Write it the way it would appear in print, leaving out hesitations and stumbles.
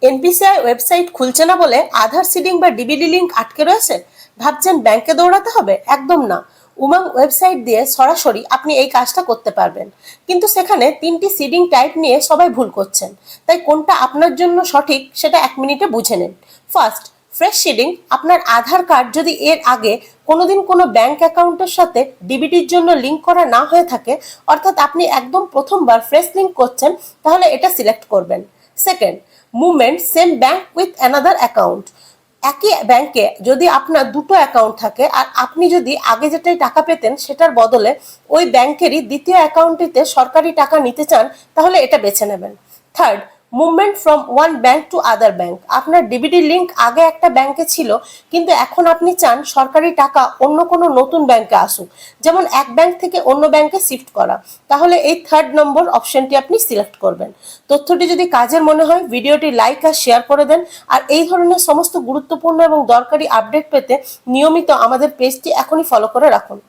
NPCI website খুলছে না বলে আধার সিডিং বা ডিবিডি লিংক আটকে রয়েছে। ভাবছেন ব্যাংকে দৌড়াতে হবে? একদম না। উমাং ওয়েবসাইট দিয়ে সরাসরি আপনি এই কাজটা করতে পারবেন, কিন্তু সেখানে 3টি সিডিং টাইপ নিয়ে সবাই ভুল করছেন। তাই কোনটা আপনার জন্য সঠিক সেটা 1 মিনিটে বুঝে নিন। First, fresh seeding. আপনার আধার কার্ড যদি এর আগে কোনোদিন কোনো ব্যাংক অ্যাকাউন্টের সাথে ডিবিটির জন্য লিংক করা না হয়ে থাকে, অর্থাৎ আপনি একদম প্রথমবার ফ্রেশ লিংক করছেন, তাহলে এটা সিলেক্ট করবেন। Second, movement same bank with another account. একই ব্যাংকে যদি আপনার দুটো অ্যাকাউন্ট থাকে আর আপনি যদি আগে যেটাই টাকা পেতেন সেটার বদলে ওই ব্যাংকেরই দ্বিতীয় অ্যাকাউন্টটিতে সরকারি টাকা নিতে চান, তাহলে এটা বেছে নেবেন। Third, movement from one bank to other bank. আপনার ডিবিডি লিংক আগে একটা ব্যাংকে ছিল, কিন্তু এখন আপনি চান সরকারি টাকা অন্য কোনো নতুন ব্যাংকে আসুক, যেমন এক ব্যাংক থেকে অন্য ব্যাংকে শিফট করা, তাহলে এই থার্ড নম্বর অপশনটি আপনি সিলেক্ট করবেন। তথ্যটি যদি কাজের মনে হয় ভিডিওটি লাইক আর শেয়ার করে দেন। আর এই ধরনের সমস্ত গুরুত্বপূর্ণ এবং দরকারি আপডেট পেতে নিয়মিত আমাদের পেজটি এখনই ফলো করে রাখুন।